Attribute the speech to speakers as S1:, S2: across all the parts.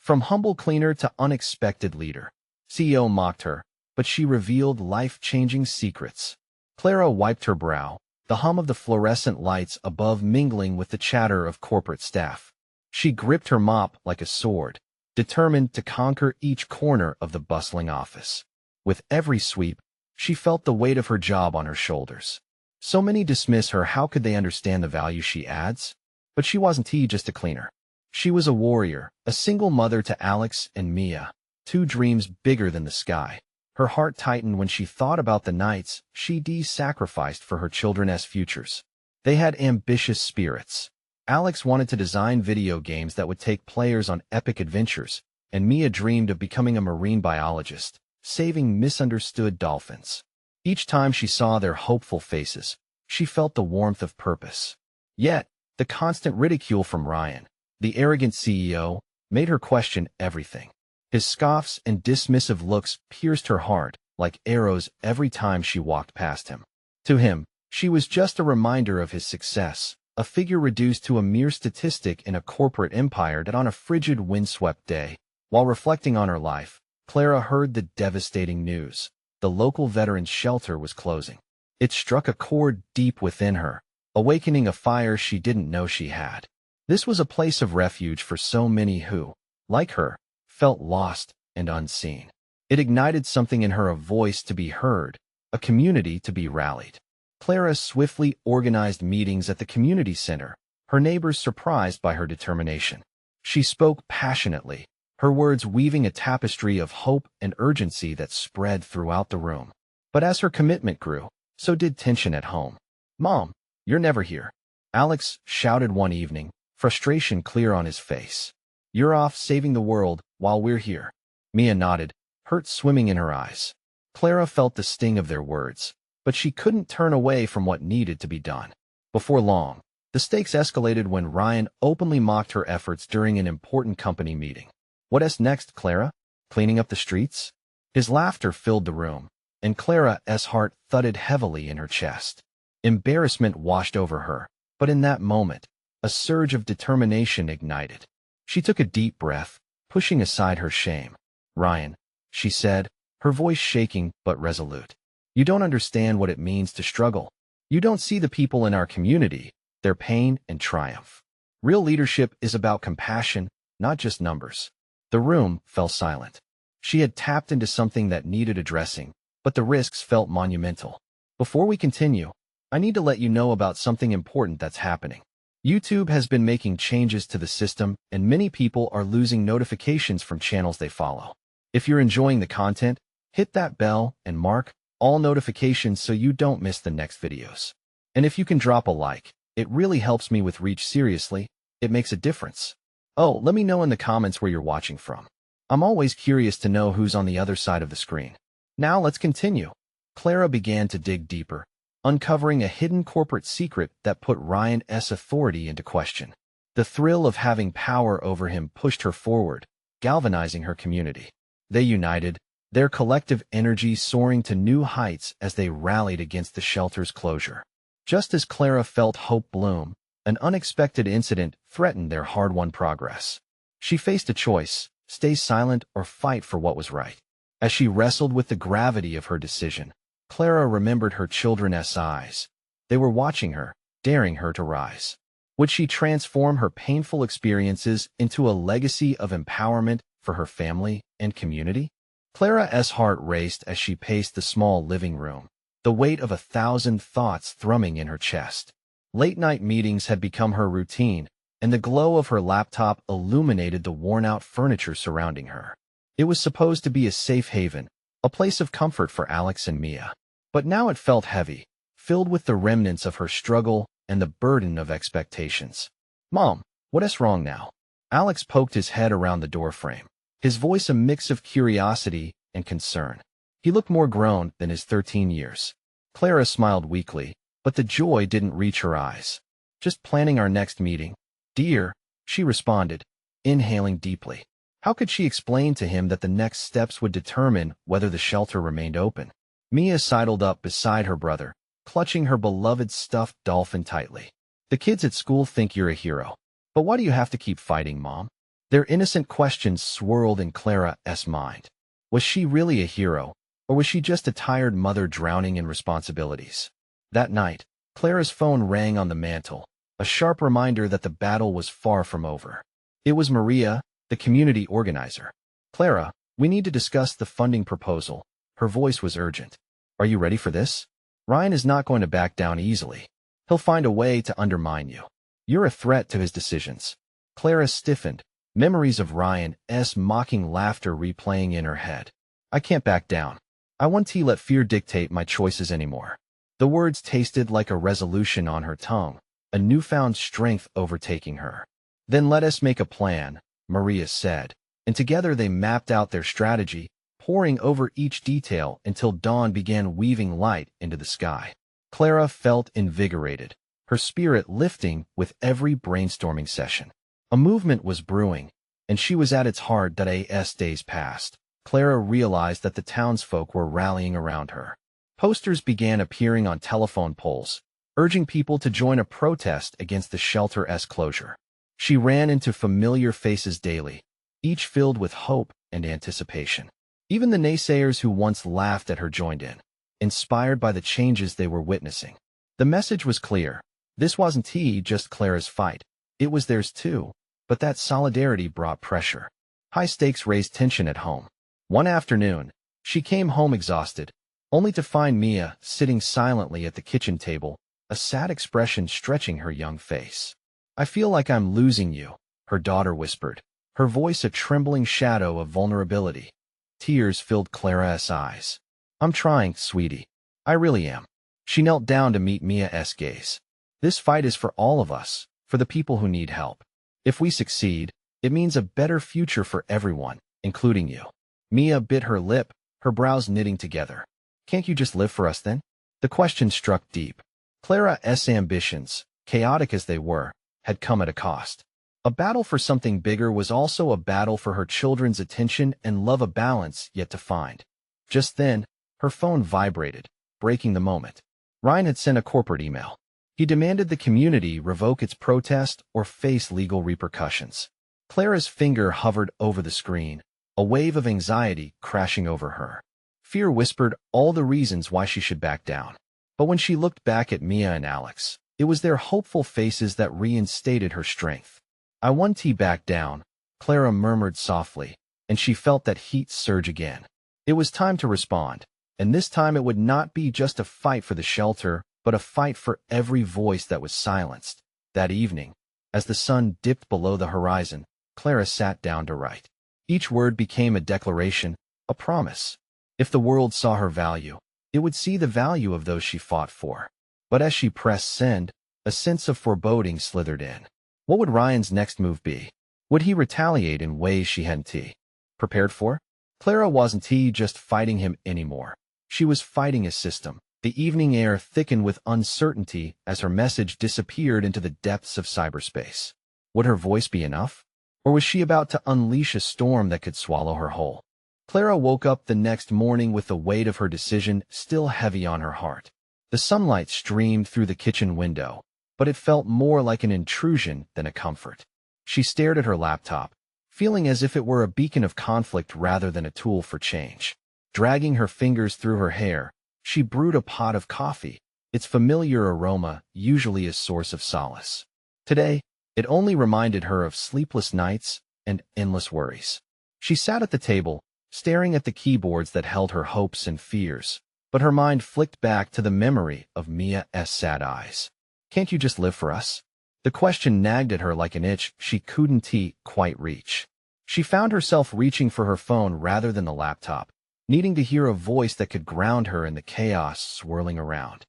S1: From humble cleaner to unexpected leader. CEO mocked her, but she revealed life-changing secrets. Clara wiped her brow, the hum of the fluorescent lights above mingling with the chatter of corporate staff. She gripped her mop like a sword, determined to conquer each corner of the bustling office. With every sweep, she felt the weight of her job on her shoulders. So many dismiss her, how could they understand the value she adds? But she wasn't just a cleaner. She was a warrior, a single mother to Alex and Mia, two dreams bigger than the sky. Her heart tightened when she thought about the nights she'd sacrificed for her children's futures. They had ambitious spirits. Alex wanted to design video games that would take players on epic adventures, and Mia dreamed of becoming a marine biologist, saving misunderstood dolphins. Each time she saw their hopeful faces, she felt the warmth of purpose. Yet, the constant ridicule from Ryan, the arrogant CEO, made her question everything. His scoffs and dismissive looks pierced her heart like arrows every time she walked past him. To him, she was just a reminder of his success, a figure reduced to a mere statistic in a corporate empire. That on a frigid, windswept day, while reflecting on her life, Clara heard the devastating news. The local veterans' shelter was closing. It struck a chord deep within her, awakening a fire she didn't know she had. This was a place of refuge for so many who, like her, felt lost and unseen. It ignited something in her, a voice to be heard, a community to be rallied. Clara swiftly organized meetings at the community center, her neighbors surprised by her determination. She spoke passionately, her words weaving a tapestry of hope and urgency that spread throughout the room. But as her commitment grew, so did tension at home. "Mom, you're never here," Alex shouted one evening, frustration clear on his face. "You're off saving the world while we're here." Mia nodded, hurt swimming in her eyes. Clara felt the sting of their words, but she couldn't turn away from what needed to be done. Before long, the stakes escalated when Ryan openly mocked her efforts during an important company meeting. "What's next, Clara? Cleaning up the streets?" His laughter filled the room, and Clara's heart thudded heavily in her chest. Embarrassment washed over her, but in that moment, a surge of determination ignited. She took a deep breath, pushing aside her shame. "Ryan," she said, her voice shaking but resolute. "You don't understand what it means to struggle. You don't see the people in our community, their pain and triumph. Real leadership is about compassion, not just numbers." The room fell silent. She had tapped into something that needed addressing, but the risks felt monumental. "Before we continue, I need to let you know about something important that's happening. YouTube has been making changes to the system, and many people are losing notifications from channels they follow. If you're enjoying the content, hit that bell and mark all notifications so you don't miss the next videos. And if you can drop a like, it really helps me with reach. Seriously, it makes a difference. Oh, let me know in the comments where you're watching from. I'm always curious to know who's on the other side of the screen. Now let's continue." Clara began to dig deeper, uncovering a hidden corporate secret that put Ryan's authority into question. The thrill of having power over him pushed her forward, galvanizing her community. They united, their collective energy soaring to new heights as they rallied against the shelter's closure. Just as Clara felt hope bloom, an unexpected incident threatened their hard-won progress. She faced a choice: stay silent or fight for what was right. As she wrestled with the gravity of her decision, Clara remembered her children's eyes. They were watching her, daring her to rise. Would she transform her painful experiences into a legacy of empowerment for her family and community? Clara's heart raced as she paced the small living room, the weight of 1,000 thoughts thrumming in her chest. Late-night meetings had become her routine, and the glow of her laptop illuminated the worn-out furniture surrounding her. It was supposed to be a safe haven, a place of comfort for Alex and Mia. But now it felt heavy, filled with the remnants of her struggle and the burden of expectations. "Mom, what's wrong now?" Alex poked his head around the doorframe, his voice a mix of curiosity and concern. He looked more grown than his 13 years. Clara smiled weakly, but the joy didn't reach her eyes. "Just planning our next meeting, dear," she responded, inhaling deeply. How could she explain to him that the next steps would determine whether the shelter remained open? Mia sidled up beside her brother, clutching her beloved stuffed dolphin tightly. "The kids at school think you're a hero. But why do you have to keep fighting, Mom? Their innocent questions swirled in Clara's mind. Was she really a hero, or was she just a tired mother drowning in responsibilities? That night, Clara's phone rang on the mantel, a sharp reminder that the battle was far from over. It was Maria, the community organizer. "Clara, we need to discuss the funding proposal." Her voice was urgent. "Are you ready for this? Ryan is not going to back down easily. He'll find a way to undermine you. You're a threat to his decisions." Clara stiffened, memories of Ryan's mocking laughter replaying in her head. "I can't back down. I won't let fear dictate my choices anymore." The words tasted like a resolution on her tongue, a newfound strength overtaking her. "Then let us make a plan," Maria said, and together they mapped out their strategy, poring over each detail until dawn began weaving light into the sky. Clara felt invigorated, her spirit lifting with every brainstorming session. A movement was brewing, and she was at its heart. As days passed, Clara realized that the townsfolk were rallying around her. Posters began appearing on telephone poles, urging people to join a protest against the shelter's closure. She ran into familiar faces daily, each filled with hope and anticipation. Even the naysayers who once laughed at her joined in, inspired by the changes they were witnessing. The message was clear. This wasn't just Clara's fight. It was theirs too, but that solidarity brought pressure. High stakes raised tension at home. One afternoon, she came home exhausted, only to find Mia sitting silently at the kitchen table, a sad expression stretching her young face. "I feel like I'm losing you," her daughter whispered, her voice a trembling shadow of vulnerability. Tears filled Clara's eyes. "I'm trying, sweetie. I really am." She knelt down to meet Mia's gaze. "This fight is for all of us, for the people who need help. If we succeed, it means a better future for everyone, including you." Mia bit her lip, her brows knitting together. "Can't you just live for us then?" The question struck deep. Clara's ambitions, chaotic as they were, had come at a cost. A battle for something bigger was also a battle for her children's attention and love, a balance yet to find. Just then, her phone vibrated, breaking the moment. Ryan had sent a corporate email. He demanded the community revoke its protest or face legal repercussions. Clara's finger hovered over the screen, a wave of anxiety crashing over her. Fear whispered all the reasons why she should back down. But when she looked back at Mia and Alex, it was their hopeful faces that reinstated her strength. "I won't back down," Clara murmured softly, and she felt that heat surge again. It was time to respond, and this time it would not be just a fight for the shelter, but a fight for every voice that was silenced. That evening, as the sun dipped below the horizon, Clara sat down to write. Each word became a declaration, a promise. If the world saw her value, it would see the value of those she fought for. But as she pressed send, a sense of foreboding slithered in. What would Ryan's next move be? Would he retaliate in ways she hadn't prepared for? Clara wasn't just fighting him anymore. She was fighting a system. The evening air thickened with uncertainty as her message disappeared into the depths of cyberspace. Would her voice be enough? Or was she about to unleash a storm that could swallow her whole? Clara woke up the next morning with the weight of her decision still heavy on her heart. The sunlight streamed through the kitchen window, but it felt more like an intrusion than a comfort. She stared at her laptop, feeling as if it were a beacon of conflict rather than a tool for change. Dragging her fingers through her hair, she brewed a pot of coffee, its familiar aroma usually a source of solace. Today, it only reminded her of sleepless nights and endless worries. She sat at the table, staring at the keyboards that held her hopes and fears, but her mind flicked back to the memory of Mia's sad eyes. "Can't you just live for us?" The question nagged at her like an itch she couldn't quite reach. She found herself reaching for her phone rather than the laptop, needing to hear a voice that could ground her in the chaos swirling around.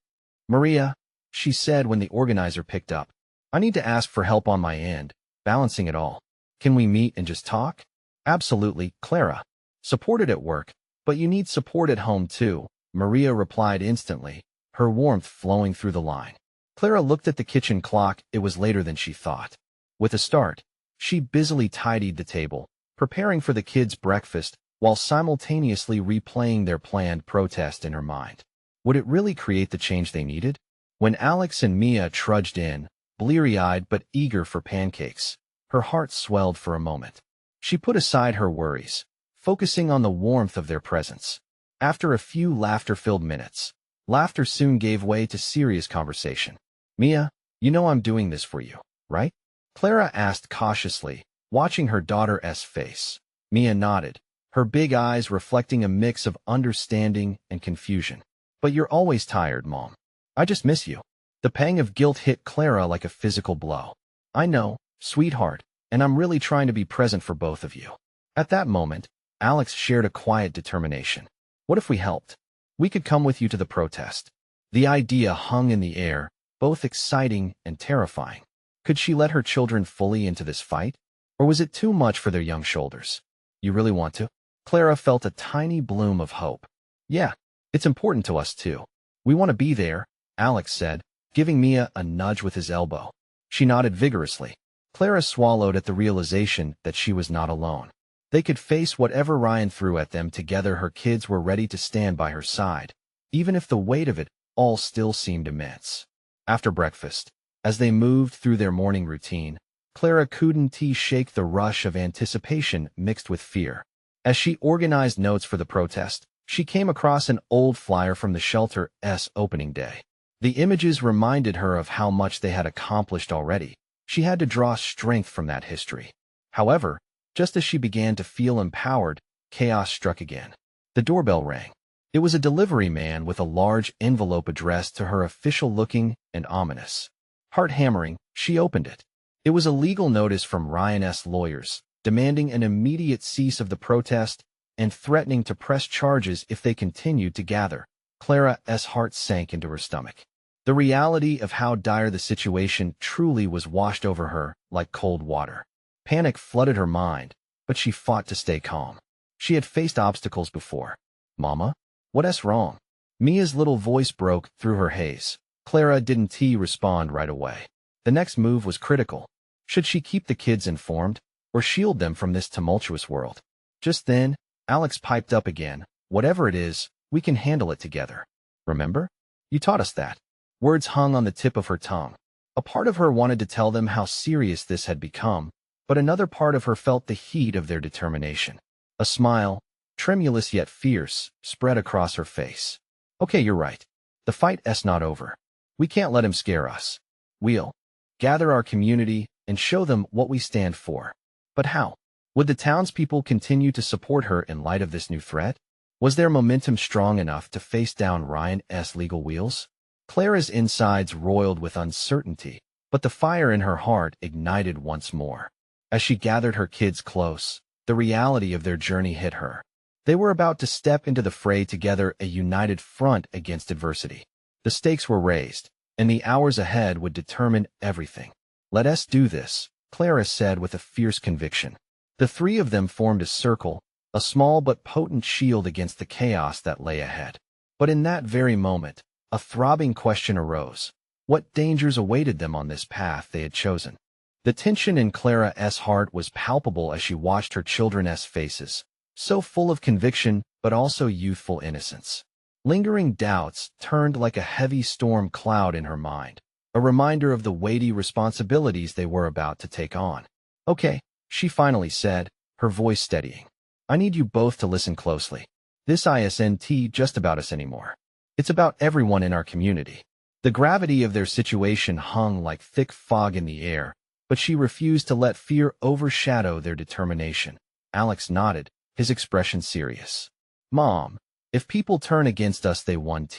S1: "Maria," she said when the organizer picked up, "I need to ask for help on my end, balancing it all. Can we meet and just talk?" "Absolutely, Clara. Supported at work, but you need support at home too," Maria replied instantly, her warmth flowing through the line. Clara looked at the kitchen clock. It was later than she thought. With a start, she busily tidied the table, preparing for the kids' breakfast while simultaneously replaying their planned protest in her mind. Would it really create the change they needed? When Alex and Mia trudged in, bleary-eyed but eager for pancakes, her heart swelled for a moment. She put aside her worries, focusing on the warmth of their presence. After a few laughter-filled minutes, laughter soon gave way to serious conversation. Mia, you know I'm doing this for you, right? Clara asked cautiously, watching her daughter's face. Mia nodded, her big eyes reflecting a mix of understanding and confusion. But you're always tired, Mom. I just miss you. The pang of guilt hit Clara like a physical blow. I know, sweetheart, and I'm really trying to be present for both of you. At that moment, Alex shared a quiet determination. What if we helped? We could come with you to the protest. The idea hung in the air, both exciting and terrifying. Could she let her children fully into this fight? Or was it too much for their young shoulders? You really want to? Clara felt a tiny bloom of hope. Yeah, it's important to us too. We want to be there, Alex said, giving Mia a nudge with his elbow. She nodded vigorously. Clara swallowed at the realization that she was not alone. They could face whatever Ryan threw at them together. Her kids were ready to stand by her side, even if the weight of it all still seemed immense. After breakfast, as they moved through their morning routine, Clara couldn't shake the rush of anticipation mixed with fear. As she organized notes for the protest, she came across an old flyer from the shelter's opening day. The images reminded her of how much they had accomplished already. She had to draw strength from that history. However, just as she began to feel empowered, chaos struck again. The doorbell rang. It was a delivery man with a large envelope addressed to her, official-looking and ominous. Heart-hammering, she opened it. It was a legal notice from Ryan's lawyers, demanding an immediate cease of the protest and threatening to press charges if they continued to gather. Clara's heart sank into her stomach. The reality of how dire the situation truly was washed over her like cold water. Panic flooded her mind, but she fought to stay calm. She had faced obstacles before. Mama? What's wrong? Mia's little voice broke through her haze. Clara didn't respond right away. The next move was critical. Should she keep the kids informed, or shield them from this tumultuous world? Just then, Alex piped up again. Whatever it is, we can handle it together. Remember? You taught us that. Words hung on the tip of her tongue. A part of her wanted to tell them how serious this had become, but another part of her felt the heat of their determination. A smile, tremulous yet fierce, spread across her face. Okay, you're right. The fight's not over. We can't let him scare us. We'll gather our community and show them what we stand for. But how? Would the townspeople continue to support her in light of this new threat? Was their momentum strong enough to face down Ryan's legal wheels? Clara's insides roiled with uncertainty, but the fire in her heart ignited once more. As she gathered her kids close, the reality of their journey hit her. They were about to step into the fray together, a united front against adversity. The stakes were raised, and the hours ahead would determine everything. Let us do this, Clara said with a fierce conviction. The three of them formed a circle, a small but potent shield against the chaos that lay ahead. But in that very moment, a throbbing question arose. What dangers awaited them on this path they had chosen? The tension in Clara's heart was palpable as she watched her children's faces, so full of conviction but also youthful innocence. Lingering doubts turned like a heavy storm cloud in her mind, a reminder of the weighty responsibilities they were about to take on. Okay, she finally said, her voice steadying. I need you both to listen closely. This isn't just about us anymore. It's about everyone in our community. The gravity of their situation hung like thick fog in the air, but she refused to let fear overshadow their determination. Alex nodded, his expression serious. Mom, if people turn against us they won.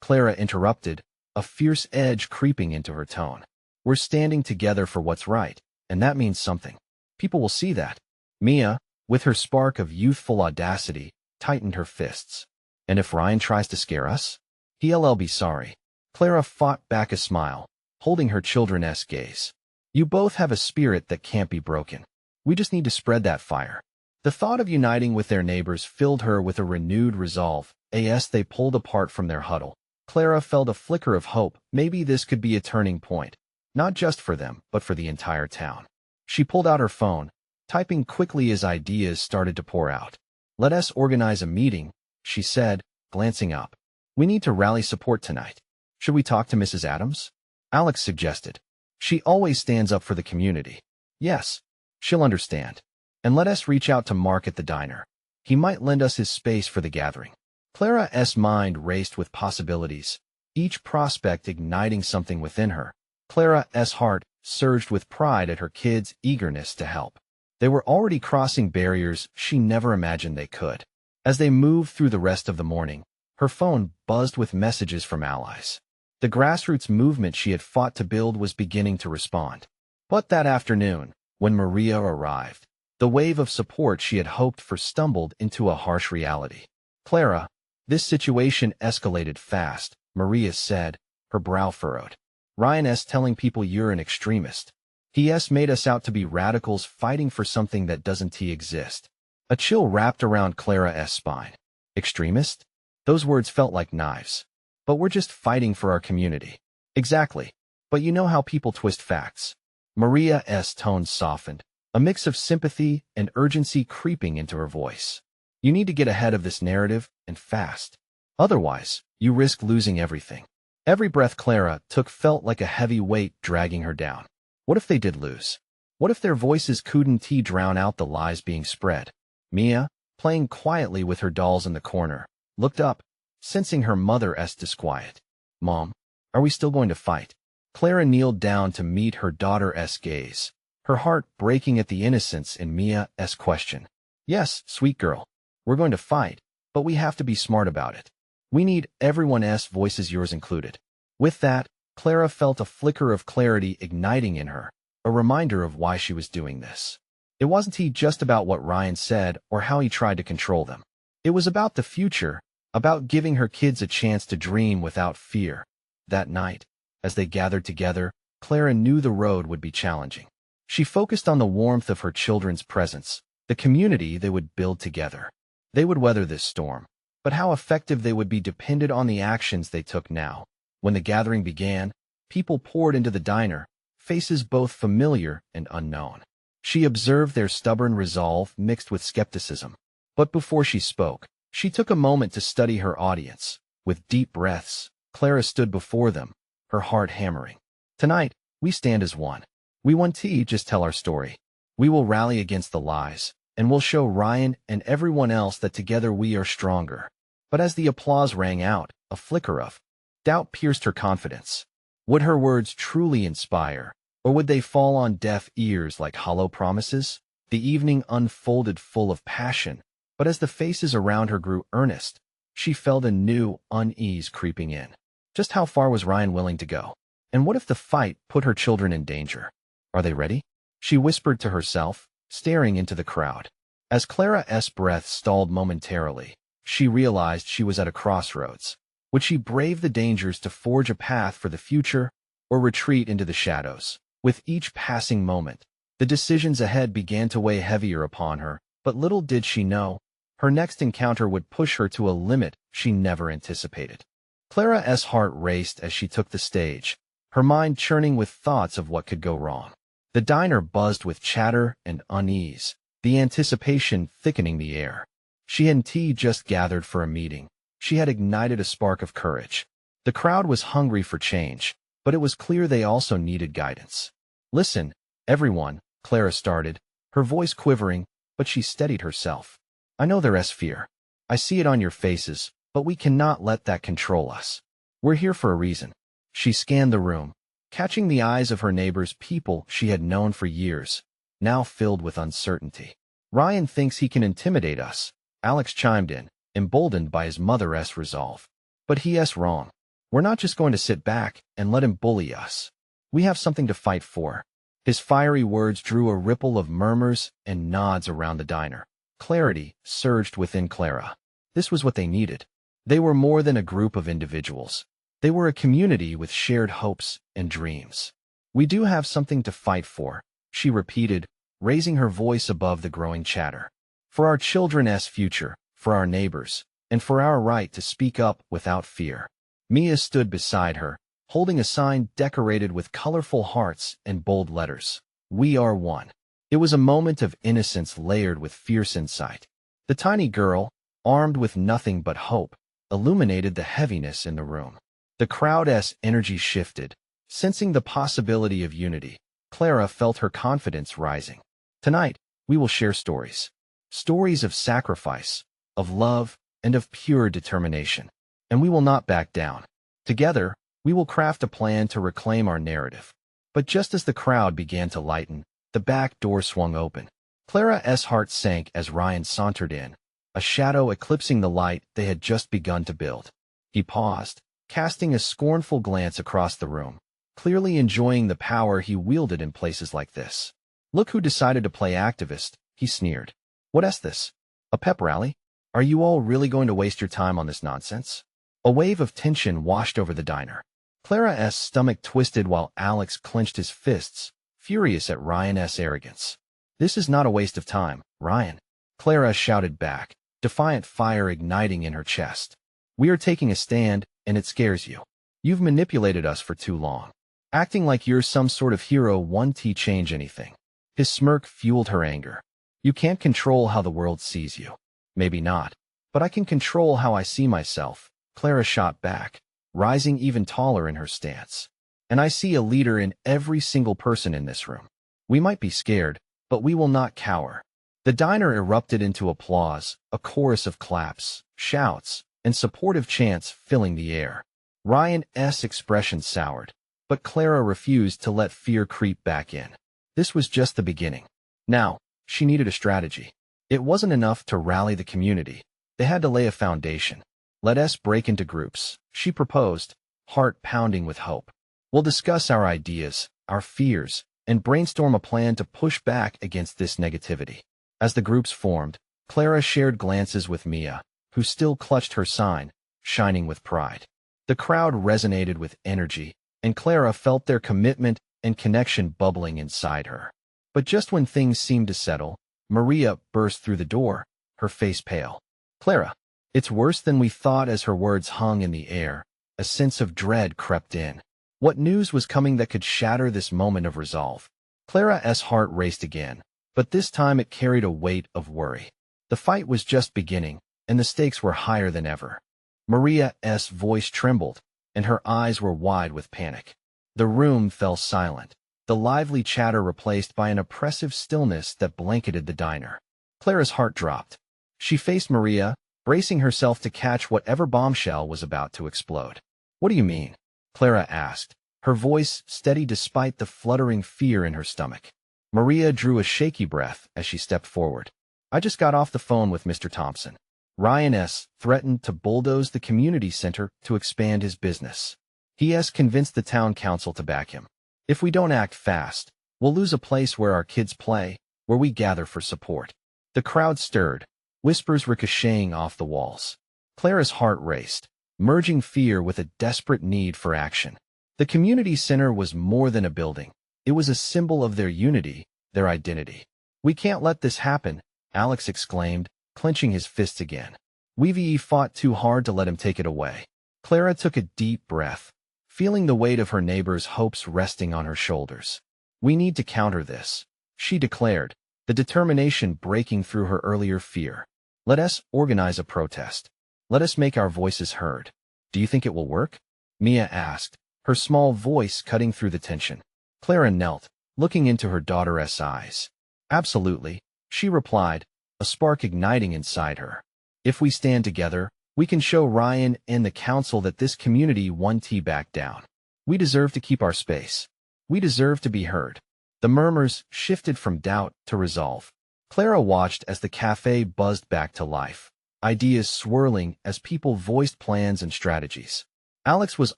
S1: Clara interrupted, a fierce edge creeping into her tone. We're standing together for what's right, and that means something. People will see that. Mia, with her spark of youthful audacity, tightened her fists. And if Ryan tries to scare us? He'll be sorry. Clara fought back a smile, holding her children's gaze. You both have a spirit that can't be broken. We just need to spread that fire. The thought of uniting with their neighbors filled her with a renewed resolve. As they pulled apart from their huddle, Clara felt a flicker of hope. Maybe this could be a turning point, not just for them, but for the entire town. She pulled out her phone, typing quickly as ideas started to pour out. Let us organize a meeting, she said, glancing up. We need to rally support tonight. Should we talk to Mrs. Adams? Alex suggested. She always stands up for the community. Yes, she'll understand. And let us reach out to Mark at the diner. He might lend us his space for the gathering. Clara's mind raced with possibilities, each prospect igniting something within her. Clara's heart surged with pride at her kids' eagerness to help. They were already crossing barriers she never imagined they could. As they moved through the rest of the morning, her phone buzzed with messages from allies. The grassroots movement she had fought to build was beginning to respond. But that afternoon, when Maria arrived, the wave of support she had hoped for stumbled into a harsh reality. "Clara, this situation escalated fast," Maria said, her brow furrowed. "Ryan's telling people you're an extremist. He's made us out to be radicals fighting for something that doesn't exist." A chill wrapped around Clara's spine. Extremist? Those words felt like knives. "But we're just fighting for our community." "Exactly. But you know how people twist facts." Maria's tone softened, a mix of sympathy and urgency creeping into her voice. "You need to get ahead of this narrative, and fast. Otherwise, you risk losing everything." Every breath Clara took felt like a heavy weight dragging her down. What if they did lose? What if their voices couldn't drown out the lies being spread? Mia, playing quietly with her dolls in the corner, looked up, sensing her mother's disquiet. "Mom, are we still going to fight?" Clara kneeled down to meet her daughter's gaze, her heart breaking at the innocence in Mia's question. "Yes, sweet girl. We're going to fight, but we have to be smart about it. We need everyone's voices, yours included." With that, Clara felt a flicker of clarity igniting in her, a reminder of why she was doing this. It wasn't just about what Ryan said or how he tried to control them. It was about the future, about giving her kids a chance to dream without fear. That night, as they gathered together, Clara knew the road would be challenging. She focused on the warmth of her children's presence, the community they would build together. They would weather this storm, but how effective they would be depended on the actions they took now. When the gathering began, people poured into the diner, faces both familiar and unknown. She observed their stubborn resolve mixed with skepticism. But before she spoke, she took a moment to study her audience. With deep breaths, Clara stood before them, her heart hammering. "Tonight, we stand as one. We want to just tell our story. We will rally against the lies, and we'll show Ryan and everyone else that together we are stronger." But as the applause rang out, a flicker of doubt pierced her confidence. Would her words truly inspire, or would they fall on deaf ears like hollow promises? The evening unfolded full of passion, but as the faces around her grew earnest, she felt a new unease creeping in. Just how far was Ryan willing to go? And what if the fight put her children in danger? "Are they ready?" she whispered to herself, staring into the crowd. As Clara's breath stalled momentarily, she realized she was at a crossroads. Would she brave the dangers to forge a path for the future, or retreat into the shadows? With each passing moment, the decisions ahead began to weigh heavier upon her, but little did she know, her next encounter would push her to a limit she never anticipated. Clara's heart raced as she took the stage, her mind churning with thoughts of what could go wrong. The diner buzzed with chatter and unease, the anticipation thickening the air. She hadn't just gathered for a meeting. She had ignited a spark of courage. The crowd was hungry for change, but it was clear they also needed guidance. "Listen, everyone," Clara started, her voice quivering, but she steadied herself. "I know there's fear. I see it on your faces, but we cannot let that control us. We're here for a reason." She scanned the room, catching the eyes of her neighbors, people she had known for years, now filled with uncertainty. "Ryan thinks he can intimidate us," Alex chimed in, emboldened by his mother's resolve. "But he's wrong. We're not just going to sit back and let him bully us. We have something to fight for." His fiery words drew a ripple of murmurs and nods around the diner. Clarity surged within Clara. This was what they needed. They were more than a group of individuals. They were a community with shared hopes and dreams. "We do have something to fight for," she repeated, raising her voice above the growing chatter. "For our children's future, for our neighbors, and for our right to speak up without fear." Mia stood beside her, holding a sign decorated with colorful hearts and bold letters. "We are one." It was a moment of innocence layered with fierce insight. The tiny girl, armed with nothing but hope, illuminated the heaviness in the room. The crowd's energy shifted. Sensing the possibility of unity, Clara felt her confidence rising. "Tonight, We will share stories. Stories of sacrifice, of love, and of pure determination. And we will not back down. Together, we will craft a plan to reclaim our narrative. But just as the crowd began to lighten, the back door swung open. Clara's heart sank as Ryan sauntered in, a shadow eclipsing the light they had just begun to build. He paused, casting a scornful glance across the room, clearly enjoying the power he wielded in places like this. "Look who decided to play activist," he sneered. "What's this? A pep rally? Are you all really going to waste your time on this nonsense?" A wave of tension washed over the diner. Clara's stomach twisted while Alex clenched his fists, furious at Ryan's arrogance. "This is not a waste of time, Ryan," Clara shouted back, defiant fire igniting in her chest. "We are taking a stand, and it scares you. You've manipulated us for too long. Acting like you're some sort of hero won't change anything." His smirk fueled her anger. "You can't control how the world sees you. Maybe not, but I can control how I see myself," Clara shot back, rising even taller in her stance. "And I see a leader in every single person in this room. We might be scared, but we will not cower." The diner erupted into applause, a chorus of claps, shouts, and supportive chants filling the air. Ryan's expression soured, but Clara refused to let fear creep back in. This was just the beginning. Now, she needed a strategy. It wasn't enough to rally the community. They had to lay a foundation. "Let us break into groups," she proposed, heart pounding with hope. "We'll discuss our ideas, our fears, and brainstorm a plan to push back against this negativity." As the groups formed, Clara shared glances with Mia, who still clutched her sign, shining with pride. The crowd resonated with energy, and Clara felt their commitment and connection bubbling inside her. But just when things seemed to settle, Maria burst through the door, her face pale. "Clara, it's worse than we thought." As her words hung in the air, a sense of dread crept in. What news was coming that could shatter this moment of resolve? Clara's heart raced again, but this time it carried a weight of worry. The fight was just beginning, and the stakes were higher than ever. Maria's voice trembled, and her eyes were wide with panic. The room fell silent, the lively chatter replaced by an oppressive stillness that blanketed the diner. Clara's heart dropped. She faced Maria, bracing herself to catch whatever bombshell was about to explode. "What do you mean?" Clara asked, her voice steady despite the fluttering fear in her stomach. Maria drew a shaky breath as she stepped forward. "I just got off the phone with Mr. Thompson. Ryan's threatened to bulldoze the community center to expand his business. He has convinced the town council to back him. If we don't act fast, we'll lose a place where our kids play, where we gather for support." The crowd stirred, whispers ricocheting off the walls. Clara's heart raced, merging fear with a desperate need for action. The community center was more than a building. It was a symbol of their unity, their identity. "We can't let this happen," Alex exclaimed, clenching his fists again. We've fought too hard to let him take it away. Clara took a deep breath, feeling the weight of her neighbor's hopes resting on her shoulders. "We need to counter this," she declared, the determination breaking through her earlier fear. "Let us organize a protest. Let us make our voices heard." "Do you think it will work?" Mia asked, her small voice cutting through the tension. Clara knelt, looking into her daughter's eyes. "Absolutely," she replied, a spark igniting inside her. "If we stand together, we can show Ryan and the council that this community won't back down. We deserve to keep our space. We deserve to be heard." The murmurs shifted from doubt to resolve. Clara watched as the cafe buzzed back to life, ideas swirling as people voiced plans and strategies. Alex was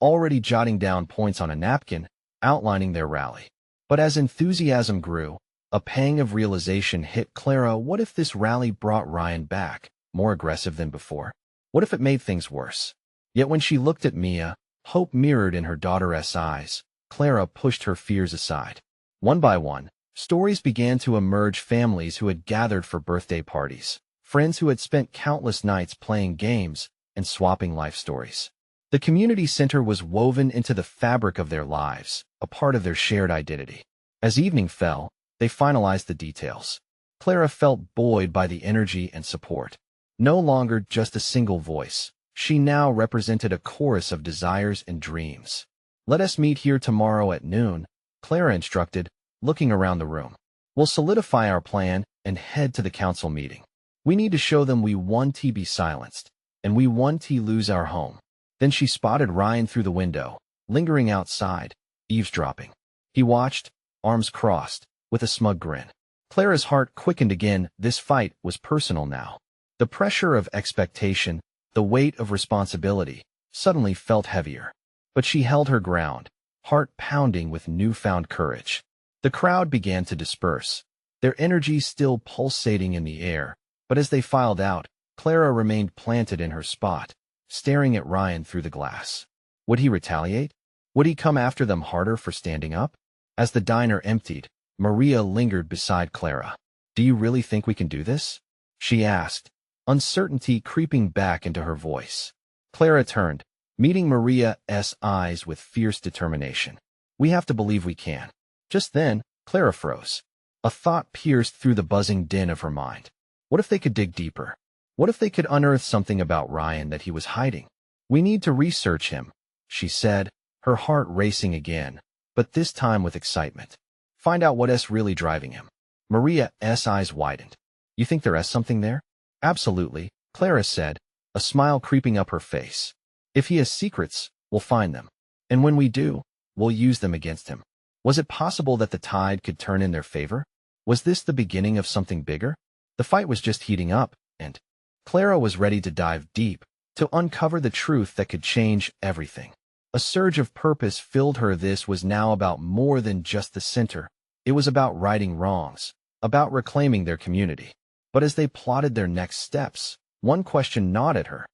S1: already jotting down points on a napkin, outlining their rally. But as enthusiasm grew, a pang of realization hit Clara. What if this rally brought Ryan back, more aggressive than before? What if it made things worse? Yet when she looked at Mia, hope mirrored in her daughter's eyes. Clara pushed her fears aside. One by one, stories began to emerge: families who had gathered for birthday parties, friends who had spent countless nights playing games and swapping life stories. The community center was woven into the fabric of their lives, a part of their shared identity. As evening fell, they finalized the details. Clara felt buoyed by the energy and support. No longer just a single voice, she now represented a chorus of desires and dreams. "Let us meet here tomorrow at noon," Clara instructed, looking around the room. "We'll solidify our plan and head to the council meeting. We need to show them we won T be silenced, and we won T lose our home. Then she spotted Ryan through the window, lingering outside, eavesdropping. He watched, arms crossed, with a smug grin. Clara's heart quickened again. This fight was personal now. The pressure of expectation, the weight of responsibility, suddenly felt heavier. But she held her ground, heart pounding with newfound courage. The crowd began to disperse, their energy still pulsating in the air, but as they filed out, Clara remained planted in her spot, staring at Ryan through the glass. Would he retaliate? Would he come after them harder for standing up? As the diner emptied, Maria lingered beside Clara. "Do you really think we can do this?" she asked, uncertainty creeping back into her voice. Clara turned, meeting Maria's eyes with fierce determination. "We have to believe we can." Just then, Clara froze. A thought pierced through the buzzing din of her mind. What if they could dig deeper? What if they could unearth something about Ryan that he was hiding? "We need to research him," she said, her heart racing again, but this time with excitement. "Find out what's really driving him." Maria's eyes widened. "You think there's something there?" "Absolutely," Clara said, a smile creeping up her face. "If he has secrets, we'll find them. And when we do, we'll use them against him." Was it possible that the tide could turn in their favor? Was this the beginning of something bigger? The fight was just heating up, and Clara was ready to dive deep, to uncover the truth that could change everything. A surge of purpose filled her. This was now about more than just the center. It was about righting wrongs, about reclaiming their community. But as they plotted their next steps, one question gnawed at her.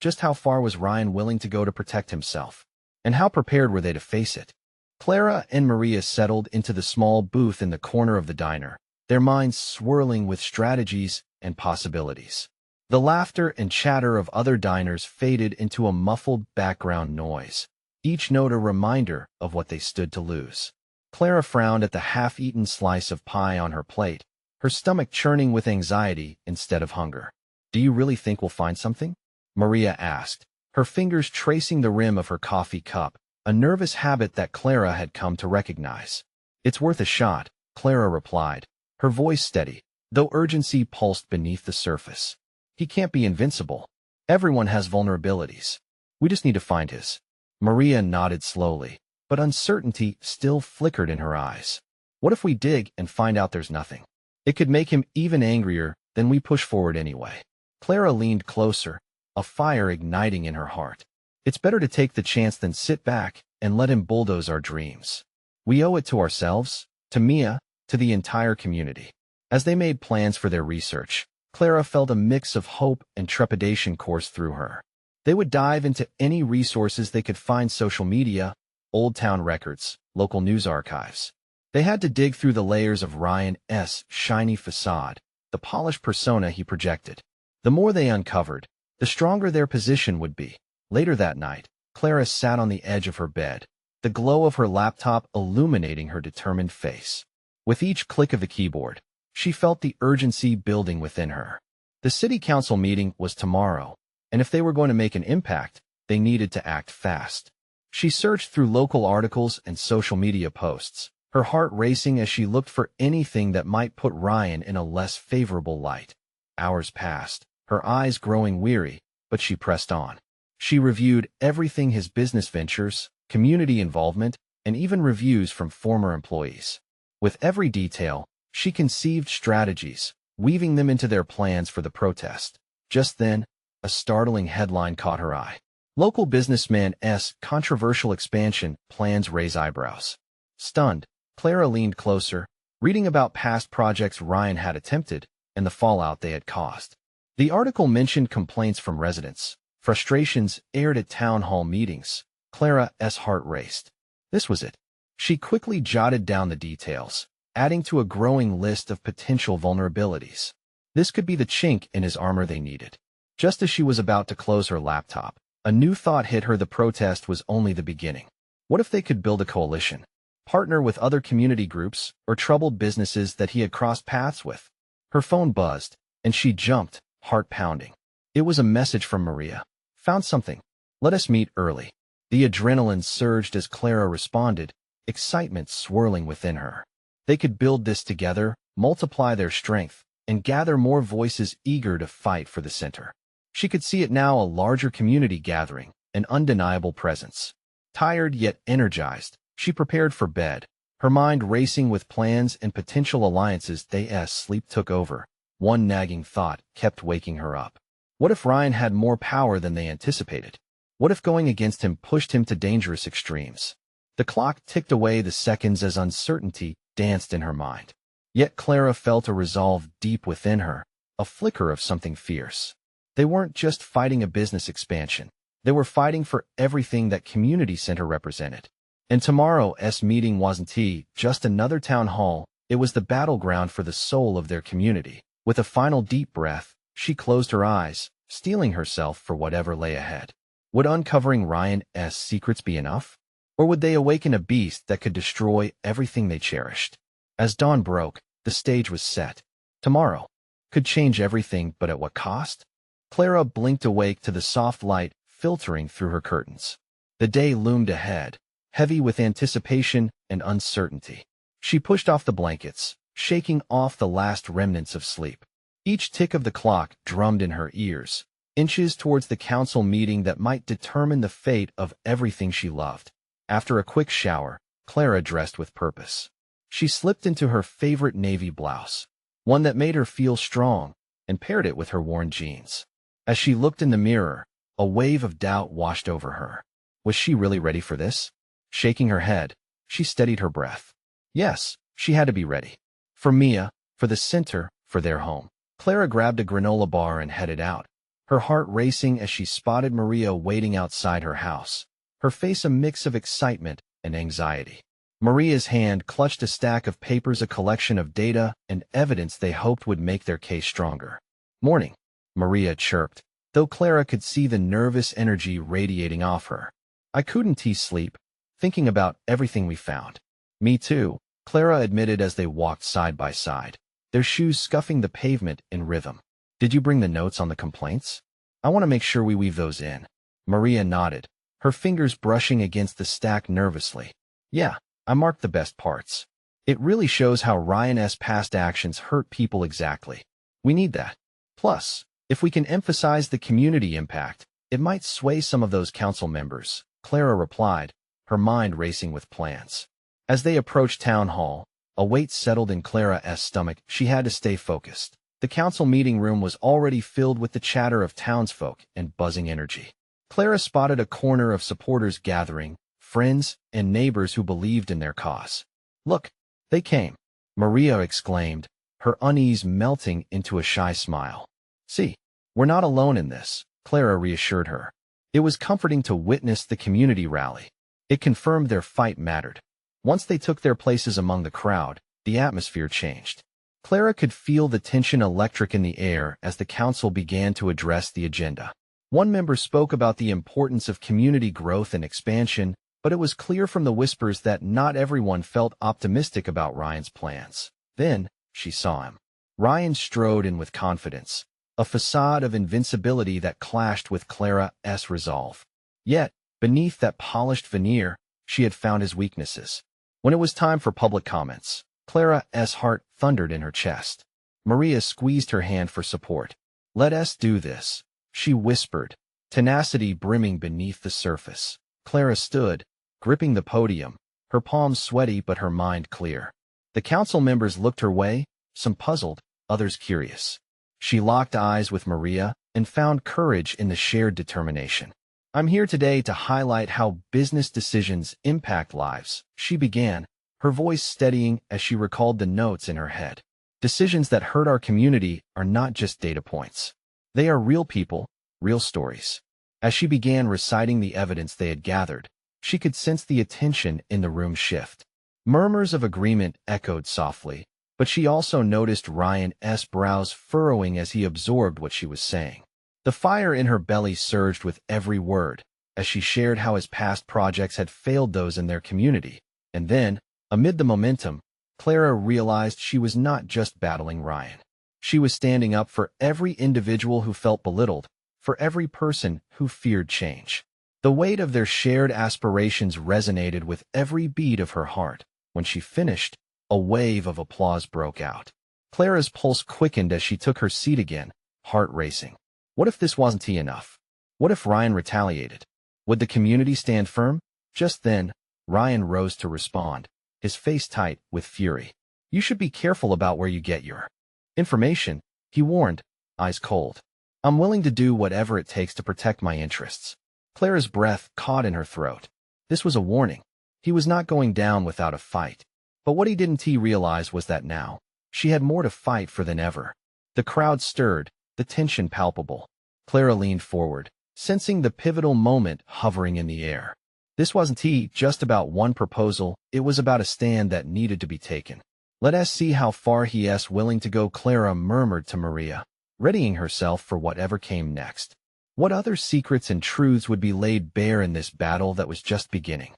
S1: Just how far was Ryan willing to go to protect himself? And how prepared were they to face it? Clara and Maria settled into the small booth in the corner of the diner, their minds swirling with strategies and possibilities. The laughter and chatter of other diners faded into a muffled background noise, each note a reminder of what they stood to lose. Clara frowned at the half-eaten slice of pie on her plate, her stomach churning with anxiety instead of hunger. "Do you really think we'll find something?" Maria asked, her fingers tracing the rim of her coffee cup, a nervous habit that Clara had come to recognize. "It's worth a shot," Clara replied, her voice steady, though urgency pulsed beneath the surface. "He can't be invincible. Everyone has vulnerabilities. We just need to find his." Maria nodded slowly, but uncertainty still flickered in her eyes. "What if we dig and find out there's nothing? It could make him even angrier, then we push forward anyway." Clara leaned closer, a fire igniting in her heart. "It's better to take the chance than sit back and let him bulldoze our dreams. We owe it to ourselves, to Mia, to the entire community." As they made plans for their research, Clara felt a mix of hope and trepidation course through her. They would dive into any resources they could find: social media, old town records, local news archives. They had to dig through the layers of Ryan's shiny facade, the polished persona he projected. The more they uncovered, the stronger their position would be. Later that night, Clara sat on the edge of her bed, the glow of her laptop illuminating her determined face. With each click of the keyboard, she felt the urgency building within her. The city council meeting was tomorrow, and if they were going to make an impact, they needed to act fast. She searched through local articles and social media posts, her heart racing as she looked for anything that might put Ryan in a less favorable light. Hours passed, her eyes growing weary, but she pressed on. She reviewed everything: his business ventures, community involvement, and even reviews from former employees. With every detail, she conceived strategies, weaving them into their plans for the protest. Just then, a startling headline caught her eye. Local businessman's controversial expansion plans raise eyebrows. Stunned, Clara leaned closer, reading about past projects Ryan had attempted and the fallout they had caused. The article mentioned complaints from residents, frustrations aired at town hall meetings. Clara's heart raced. This was it. She quickly jotted down the details, adding to a growing list of potential vulnerabilities. This could be the chink in his armor they needed. Just as she was about to close her laptop, a new thought hit her: the protest was only the beginning. What if they could build a coalition, partner with other community groups or troubled businesses that he had crossed paths with? Her phone buzzed, and she jumped, heart pounding. It was a message from Maria. "Found something. Let us meet early." The adrenaline surged as Clara responded, excitement swirling within her. They could build this together, multiply their strength, and gather more voices eager to fight for the center. She could see it now, a larger community gathering, an undeniable presence. Tired yet energized, she prepared for bed, her mind racing with plans and potential alliances. As sleep took over, one nagging thought kept waking her up. What if Ryan had more power than they anticipated? What if going against him pushed him to dangerous extremes? The clock ticked away the seconds as uncertainty danced in her mind. Yet Clara felt a resolve deep within her, a flicker of something fierce. They weren't just fighting a business expansion. They were fighting for everything that community center represented. And tomorrow's meeting wasn't just another town hall. It was the battleground for the soul of their community. With a final deep breath, she closed her eyes, steeling herself for whatever lay ahead. Would uncovering Ryan's secrets be enough? Or would they awaken a beast that could destroy everything they cherished? As dawn broke, the stage was set. Tomorrow could change everything, but at what cost? Clara blinked, awake to the soft light filtering through her curtains. The day loomed ahead, heavy with anticipation and uncertainty. She pushed off the blankets, shaking off the last remnants of sleep. Each tick of the clock drummed in her ears, inches towards the council meeting that might determine the fate of everything she loved. After a quick shower, Clara dressed with purpose. She slipped into her favorite navy blouse, one that made her feel strong, and paired it with her worn jeans. As she looked in the mirror, a wave of doubt washed over her. Was she really ready for this? Shaking her head, she steadied her breath. Yes, she had to be ready. For Mia, for the center, for their home. Clara grabbed a granola bar and headed out, her heart racing as she spotted Maria waiting outside her house, her face a mix of excitement and anxiety. Maria's hand clutched a stack of papers, a collection of data and evidence they hoped would make their case stronger. "Morning," Maria chirped, though Clara could see the nervous energy radiating off her. "I couldn't sleep, thinking about everything we found." "Me too," Clara admitted as they walked side by side, their shoes scuffing the pavement in rhythm. "Did you bring the notes on the complaints? I want to make sure we weave those in." Maria nodded, her fingers brushing against the stack nervously. "Yeah, I marked the best parts. It really shows how Ryan's past actions hurt people exactly. We need that. Plus, if we can emphasize the community impact, it might sway some of those council members," Clara replied, her mind racing with plans. As they approached town hall, a weight settled in Clara's stomach. She had to stay focused. The council meeting room was already filled with the chatter of townsfolk and buzzing energy. Clara spotted a corner of supporters gathering, friends and neighbors who believed in their cause. "Look, they came," Maria exclaimed, her unease melting into a shy smile. "See, we're not alone in this," Clara reassured her. It was comforting to witness the community rally. It confirmed their fight mattered. Once they took their places among the crowd, the atmosphere changed. Clara could feel the tension electric in the air as the council began to address the agenda. One member spoke about the importance of community growth and expansion, but it was clear from the whispers that not everyone felt optimistic about Ryan's plans. Then, she saw him. Ryan strode in with confidence, a facade of invincibility that clashed with Clara's resolve. Yet, beneath that polished veneer, she had found his weaknesses. When it was time for public comments, Clara's heart thundered in her chest. Maria squeezed her hand for support. "Let us do this," she whispered, tenacity brimming beneath the surface. Clara stood, gripping the podium, her palms sweaty but her mind clear. The council members looked her way, some puzzled, others curious. She locked eyes with Maria and found courage in the shared determination. "I'm here today to highlight how business decisions impact lives," she began, her voice steadying as she recalled the notes in her head. "Decisions that hurt our community are not just data points. They are real people, real stories." As she began reciting the evidence they had gathered, she could sense the attention in the room shift. Murmurs of agreement echoed softly, but she also noticed Ryan's brows furrowing as he absorbed what she was saying. The fire in her belly surged with every word, as she shared how his past projects had failed those in their community. And then, amid the momentum, Clara realized she was not just battling Ryan. She was standing up for every individual who felt belittled, for every person who feared change. The weight of their shared aspirations resonated with every beat of her heart. When she finished, a wave of applause broke out. Clara's pulse quickened as she took her seat again, heart racing. What if this wasn't enough? What if Ryan retaliated? Would the community stand firm? Just then, Ryan rose to respond, his face tight with fury. You should be careful about where you get your information, he warned, eyes cold. I'm willing to do whatever it takes to protect my interests. Clara's breath caught in her throat. This was a warning. He was not going down without a fight. But what he didn't realize was that now, she had more to fight for than ever. The crowd stirred, the tension palpable. Clara leaned forward, sensing the pivotal moment hovering in the air. This wasn't just about one proposal, it was about a stand that needed to be taken. Let us see how far he's willing to go, Clara murmured to Maria, readying herself for whatever came next. What other secrets and truths would be laid bare in this battle that was just beginning?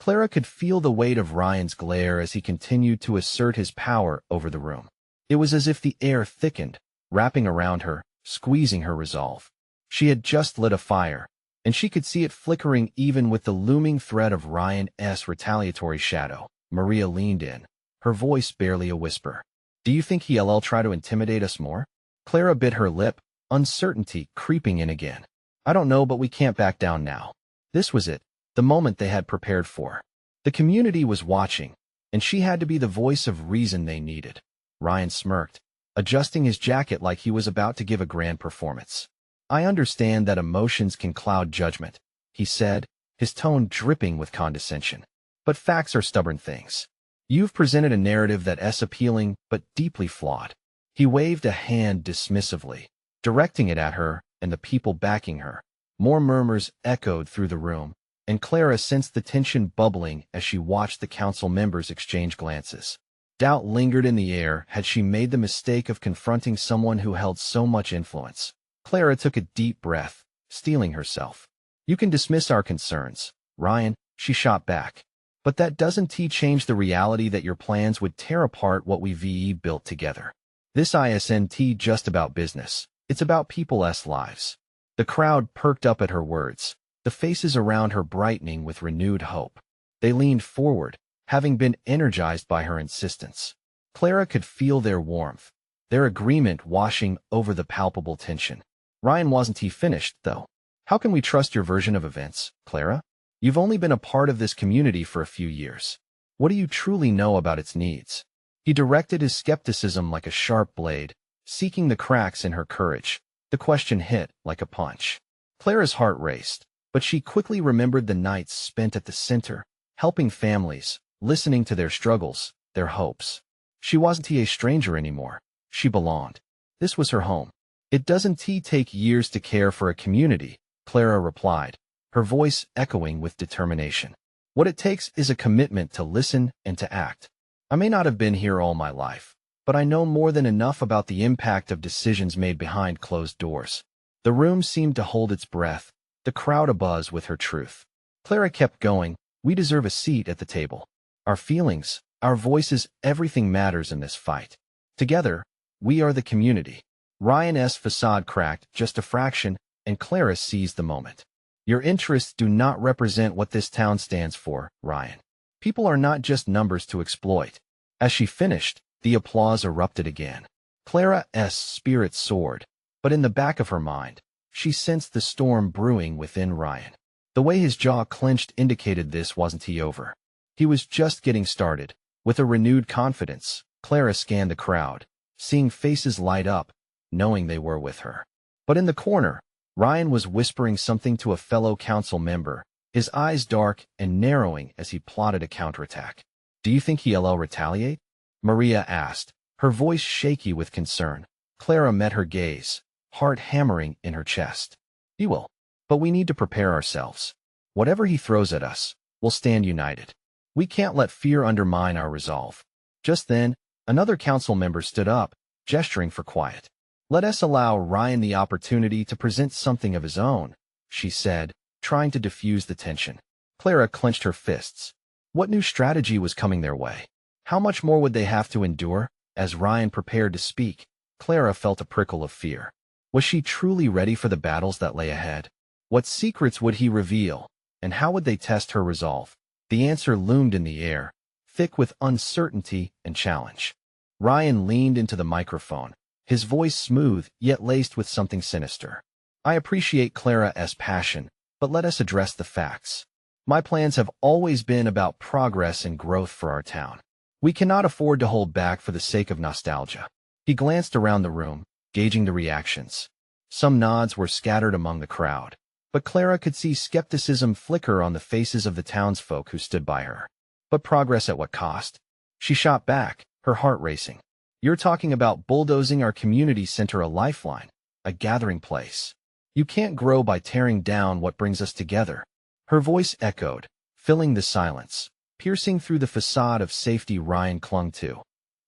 S1: Clara could feel the weight of Ryan's glare as he continued to assert his power over the room. It was as if the air thickened, wrapping around her, squeezing her resolve. She had just lit a fire, and she could see it flickering even with the looming threat of Ryan's retaliatory shadow. Maria leaned in, her voice barely a whisper. Do you think he'll try to intimidate us more? Clara bit her lip, uncertainty creeping in again. I don't know, but we can't back down now. This was it, the moment they had prepared for. The community was watching, and she had to be the voice of reason they needed. Ryan smirked, adjusting his jacket like he was about to give a grand performance. I understand that emotions can cloud judgment, he said, his tone dripping with condescension. But facts are stubborn things. You've presented a narrative that's appealing but deeply flawed. He waved a hand dismissively, directing it at her and the people backing her. More murmurs echoed through the room, and Clara sensed the tension bubbling as she watched the council members exchange glances. Doubt lingered in the air. Had she made the mistake of confronting someone who held so much influence? Clara took a deep breath, steeling herself. You can dismiss our concerns, Ryan, she shot back. But that doesn't change the reality that your plans would tear apart what we've built together. This isn't just about business. It's about people's lives. The crowd perked up at her words, the faces around her brightening with renewed hope. They leaned forward, having been energized by her insistence. Clara could feel their warmth, their agreement washing over the palpable tension. Ryan wasn't finished, though. How can we trust your version of events, Clara? You've only been a part of this community for a few years. What do you truly know about its needs? He directed his skepticism like a sharp blade, seeking the cracks in her courage. The question hit like a punch. Clara's heart raced, but she quickly remembered the nights spent at the center, helping families, listening to their struggles, their hopes. She wasn't a stranger anymore. She belonged. This was her home. It doesn't take years to care for a community, Clara replied, her voice echoing with determination. What it takes is a commitment to listen and to act. I may not have been here all my life, but I know more than enough about the impact of decisions made behind closed doors. The room seemed to hold its breath, the crowd abuzz with her truth. Clara kept going. We deserve a seat at the table. Our feelings, our voices, everything matters in this fight. Together, we are the community. Ryan's facade cracked just a fraction, and Clara seized the moment. Your interests do not represent what this town stands for, Ryan. People are not just numbers to exploit. As she finished, the applause erupted again. Clara's spirit soared, but in the back of her mind, she sensed the storm brewing within Ryan. The way his jaw clenched indicated this wasn't over. He was just getting started. With a renewed confidence, Clara scanned the crowd, seeing faces light up, knowing they were with her. But in the corner, Ryan was whispering something to a fellow council member, his eyes dark and narrowing as he plotted a counterattack. Do you think he'll retaliate? Maria asked, her voice shaky with concern. Clara met her gaze, heart hammering in her chest. He will. But we need to prepare ourselves. Whatever he throws at us, we'll stand united. We can't let fear undermine our resolve. Just then, another council member stood up, gesturing for quiet. Let us allow Ryan the opportunity to present something of his own, she said, trying to diffuse the tension. Clara clenched her fists. What new strategy was coming their way? How much more would they have to endure? As Ryan prepared to speak, Clara felt a prickle of fear. Was she truly ready for the battles that lay ahead? What secrets would he reveal, and how would they test her resolve? The answer loomed in the air, thick with uncertainty and challenge. Ryan leaned into the microphone, his voice smooth yet laced with something sinister. I appreciate Clara's passion, but let us address the facts. My plans have always been about progress and growth for our town. We cannot afford to hold back for the sake of nostalgia. He glanced around the room, gauging the reactions. Some nods were scattered among the crowd, but Clara could see skepticism flicker on the faces of the townsfolk who stood by her. But progress at what cost? She shot back, her heart racing. You're talking about bulldozing our community center, a lifeline, a gathering place. You can't grow by tearing down what brings us together. Her voice echoed, filling the silence, piercing through the facade of safety Ryan clung to.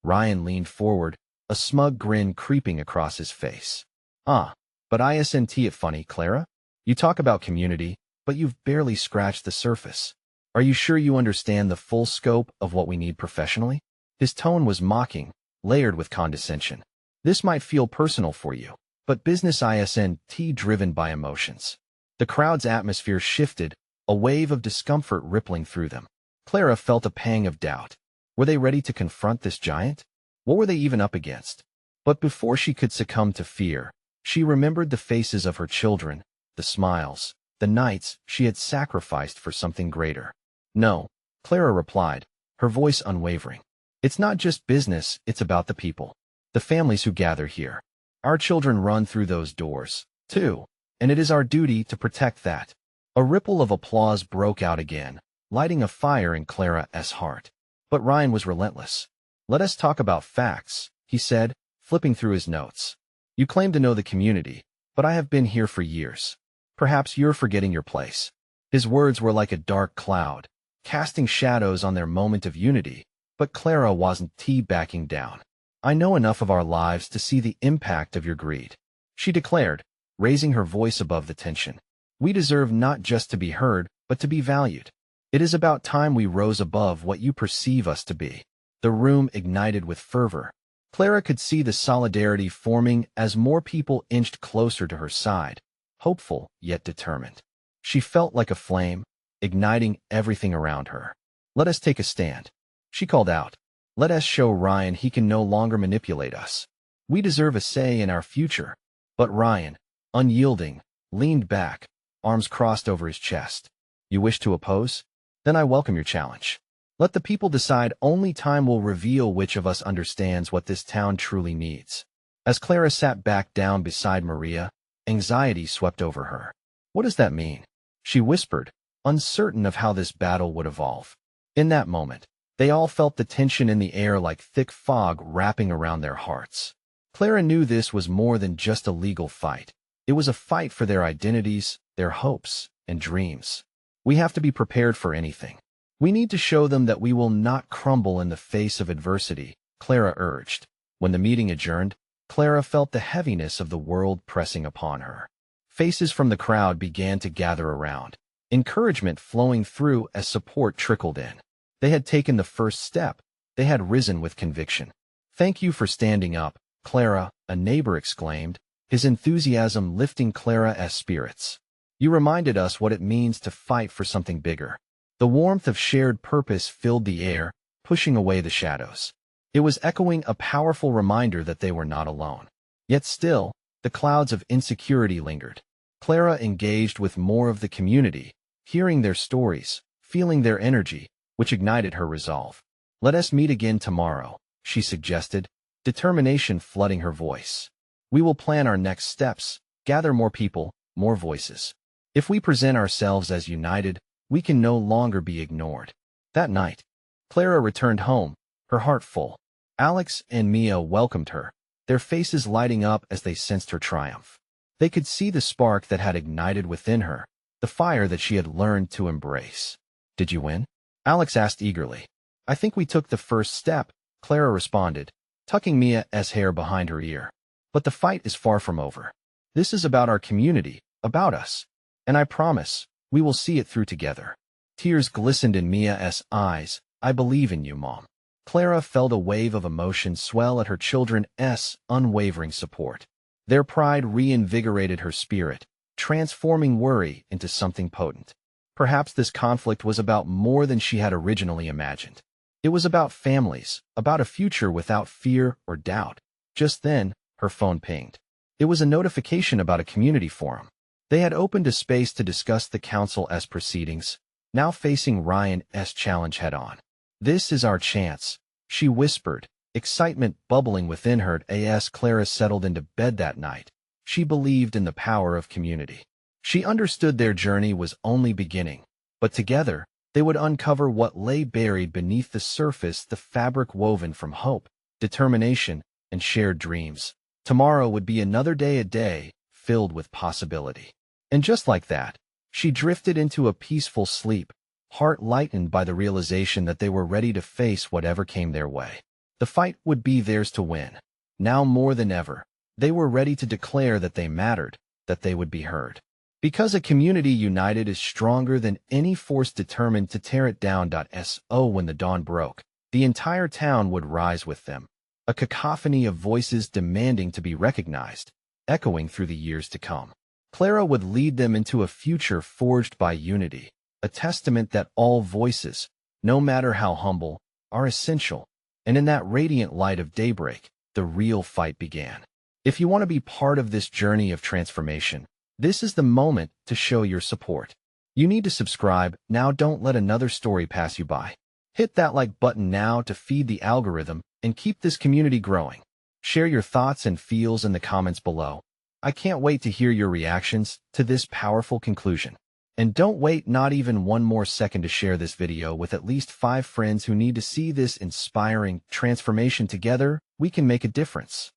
S1: Ryan leaned forward, a smug grin creeping across his face. But isn't it funny, Clara? You talk about community, but you've barely scratched the surface. Are you sure you understand the full scope of what we need professionally? His tone was mocking, layered with condescension. This might feel personal for you, but business isn't driven by emotions. The crowd's atmosphere shifted, a wave of discomfort rippling through them. Clara felt a pang of doubt. Were they ready to confront this giant? What were they even up against? But before she could succumb to fear, she remembered the faces of her children, the smiles, the nights she had sacrificed for something greater. No, Clara replied, her voice unwavering. It's not just business, it's about the people. The families who gather here. Our children run through those doors, too, and it is our duty to protect that. A ripple of applause broke out again, lighting a fire in Clara's heart. But Ryan was relentless. Let us talk about facts, he said, flipping through his notes. You claim to know the community, but I have been here for years. Perhaps you're forgetting your place. His words were like a dark cloud, casting shadows on their moment of unity, but Clara wasn't backing down. I know enough of our lives to see the impact of your greed, she declared, raising her voice above the tension. We deserve not just to be heard, but to be valued. It is about time we rose above what you perceive us to be. The room ignited with fervor. Clara could see the solidarity forming as more people inched closer to her side, hopeful yet determined. She felt like a flame, igniting everything around her. Let us take a stand, she called out. Let us show Ryan he can no longer manipulate us. We deserve a say in our future. But Ryan, unyielding, leaned back, arms crossed over his chest. You wish to oppose? Then I welcome your challenge. Let the people decide. Only time will reveal which of us understands what this town truly needs. As Clara sat back down beside Maria, anxiety swept over her. What does that mean? She whispered, uncertain of how this battle would evolve. In that moment, they all felt the tension in the air like thick fog wrapping around their hearts. Clara knew this was more than just a legal fight. It was a fight for their identities, their hopes, and dreams. We have to be prepared for anything. We need to show them that we will not crumble in the face of adversity, Clara urged. When the meeting adjourned, Clara felt the heaviness of the world pressing upon her. Faces from the crowd began to gather around, encouragement flowing through as support trickled in. They had taken the first step. They had risen with conviction. Thank you for standing up, Clara, a neighbor exclaimed, his enthusiasm lifting Clara's spirits. You reminded us what it means to fight for something bigger. The warmth of shared purpose filled the air, pushing away the shadows. It was echoing a powerful reminder that they were not alone. Yet still, the clouds of insecurity lingered. Clara engaged with more of the community, hearing their stories, feeling their energy, which ignited her resolve. Let us meet again tomorrow, she suggested, determination flooding her voice. We will plan our next steps, gather more people, more voices. If we present ourselves as united, we can no longer be ignored. That night, Clara returned home, her heart full. Alex and Mia welcomed her, their faces lighting up as they sensed her triumph. They could see the spark that had ignited within her, the fire that she had learned to embrace. Did you win? Alex asked eagerly. I think we took the first step, Clara responded, tucking Mia's hair behind her ear. But the fight is far from over. This is about our community, about us. And I promise, we will see it through together. Tears glistened in Mia's eyes. I believe in you, Mom. Clara felt a wave of emotion swell at her children's unwavering support. Their pride reinvigorated her spirit, transforming worry into something potent. Perhaps this conflict was about more than she had originally imagined. It was about families, about a future without fear or doubt. Just then, her phone pinged. It was a notification about a community forum. They had opened a space to discuss the council's proceedings, now facing Ryan's challenge head-on. "This is our chance," she whispered, excitement bubbling within her as Clara settled into bed that night. She believed in the power of community. She understood their journey was only beginning, but together, they would uncover what lay buried beneath the surface, the fabric woven from hope, determination, and shared dreams. Tomorrow would be another day, a day filled with possibility. And just like that, she drifted into a peaceful sleep, heart lightened by the realization that they were ready to face whatever came their way. The fight would be theirs to win. Now more than ever, they were ready to declare that they mattered, that they would be heard. Because a community united is stronger than any force determined to tear it down. So when the dawn broke, the entire town would rise with them, a cacophony of voices demanding to be recognized, echoing through the years to come. Clara would lead them into a future forged by unity, a testament that all voices, no matter how humble, are essential. And in that radiant light of daybreak, the real fight began. If you want to be part of this journey of transformation, this is the moment to show your support. You need to subscribe now. Don't let another story pass you by. Hit that like button now to feed the algorithm and keep this community growing. Share your thoughts and feels in the comments below. I can't wait to hear your reactions to this powerful conclusion. And don't wait not even one more second to share this video with at least 5 friends who need to see this inspiring transformation. Together, we can make a difference.